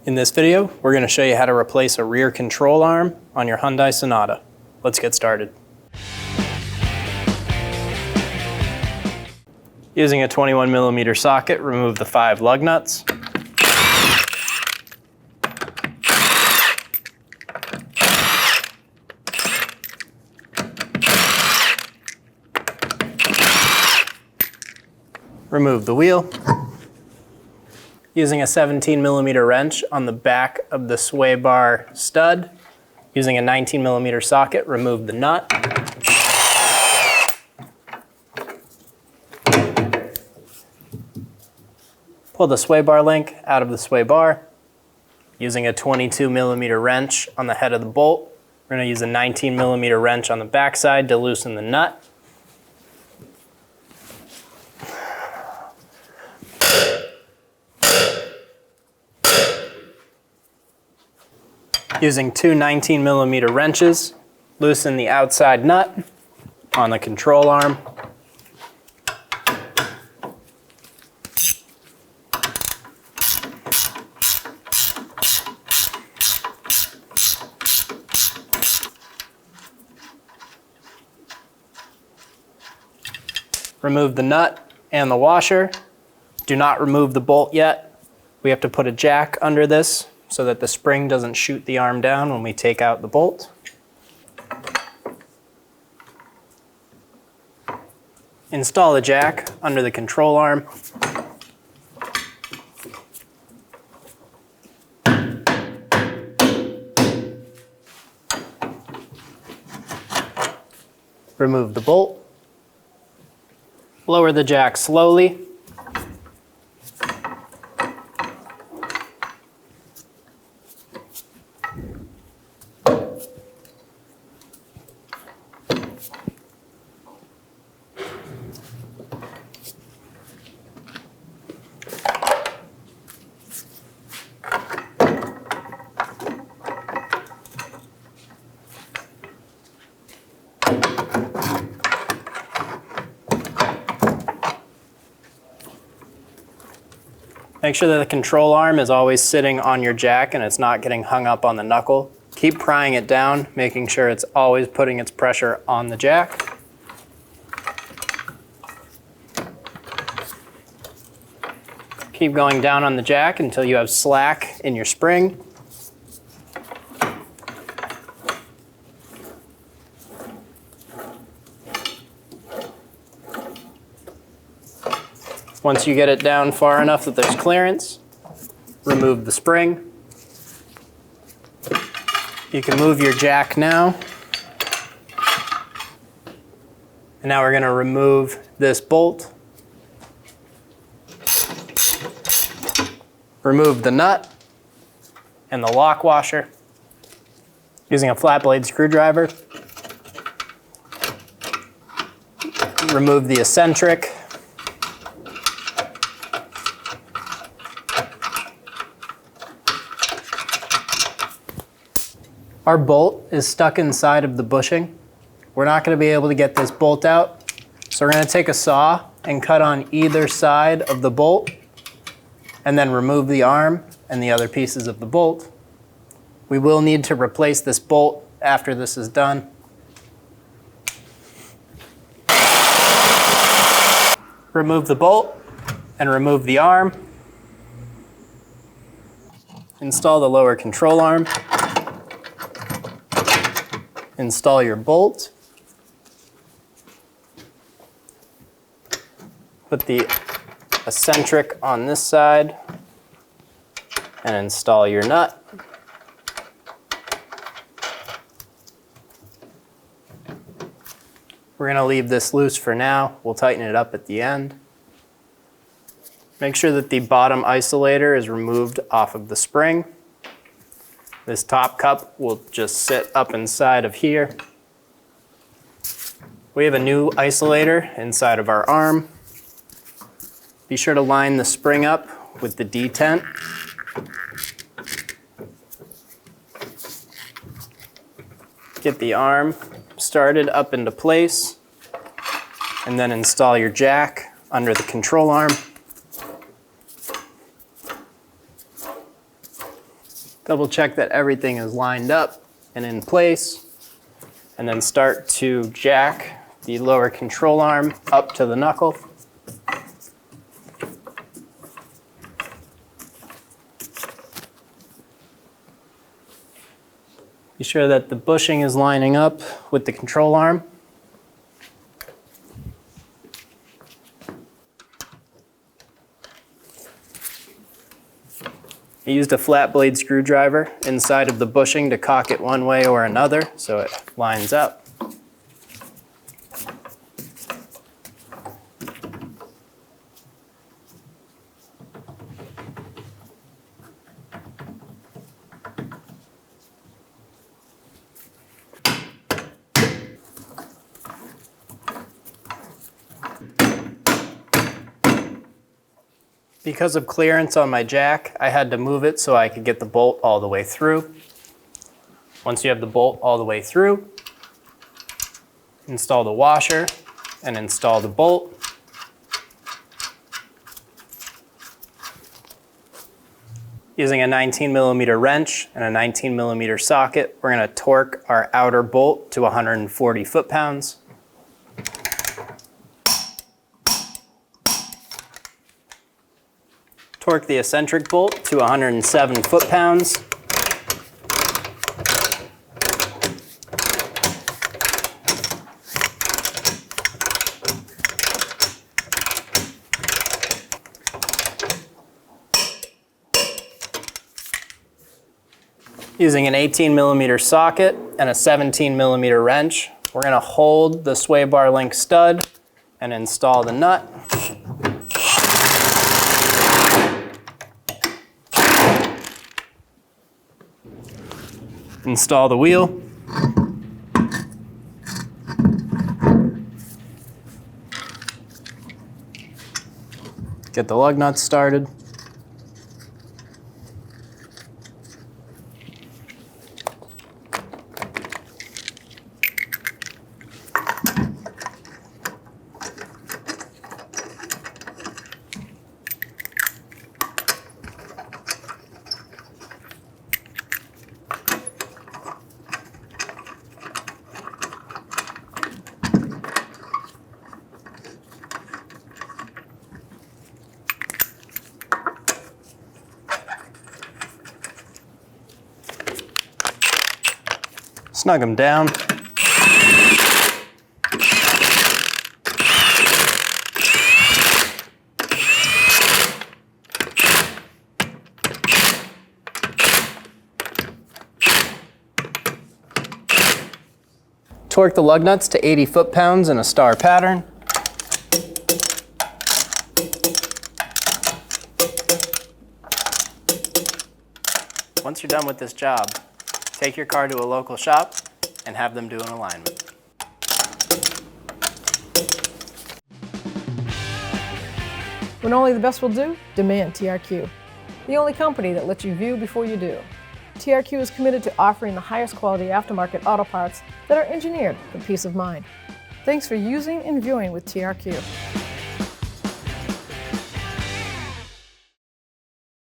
In this video, we're going to show you how to replace a rear control arm on your Hyundai Sonata. Let's get started. Using a 21mm socket, remove the 5 lug nuts. Remove the wheel. Using a 17mm wrench on the back of the sway bar stud, using a 19mm socket, remove the nut. Pull the sway bar link out of the sway bar. Using a 22mm wrench on the head of the bolt, we're going to use a 19mm wrench on the backside to loosen the nut. Using 2 19mm wrenches, loosen the outside nut on the control arm. Remove the nut and the washer. Do not remove the bolt yet. We have to put a jack under this so that the spring doesn't shoot the arm down when we take out the bolt. Install the jack under the control arm. Remove the bolt. Lower the jack slowly. Make sure that the control arm is always sitting on your jack and it's not getting hung up on the knuckle. Keep prying it down, making sure it's always putting its pressure on the jack. Keep going down on the jack until you have slack in your spring. Once you get it down far enough that there's clearance, remove the spring. You can move your jack now. And now we're going to remove this bolt. Remove the nut and the lock washer. Using a flat blade screwdriver, remove the eccentric. Our bolt is stuck inside of the bushing. We're not going to be able to get this bolt out, so we're going to take a saw and cut on either side of the bolt and then remove the arm and the other pieces of the bolt. We will need to replace this bolt after this is done. Remove the bolt and remove the arm. Install the lower control arm. Install your bolt. Put the eccentric on this side and install your nut. We're going to leave this loose for now. We'll tighten it up at the end. Make sure that the bottom isolator is removed off of the spring. This top cup will just sit up inside of here. We have a new isolator inside of our arm. Be sure to line the spring up with the detent. Get the arm started up into place, and then install your jack under the control arm. Double check that everything is lined up and in place, and then start to jack the lower control arm up to the knuckle. Be sure that the bushing is lining up with the control arm. I used a flat blade screwdriver inside of the bushing to cock it one way or another so it lines up. Because of clearance on my jack, I had to move it so I could get the bolt all the way through. Once you have the bolt all the way through, install the washer and install the bolt. Using a 19mm wrench and a 19mm socket, we're going to torque our outer bolt to 140 foot-pounds. Torque the eccentric bolt to 107 foot-pounds. Using an 18mm socket and a 17mm wrench, we're going to hold the sway bar link stud and install the nut. Install the wheel. Get the lug nuts started. Snug them down. Torque the lug nuts to 80 foot-pounds in a star pattern. Once you're done with this job, take your car to a local shop and have them do an alignment. When only the best will do, demand TRQ. The only company that lets you view before you do. TRQ is committed to offering the highest quality aftermarket auto parts that are engineered for peace of mind. Thanks for using and viewing with TRQ.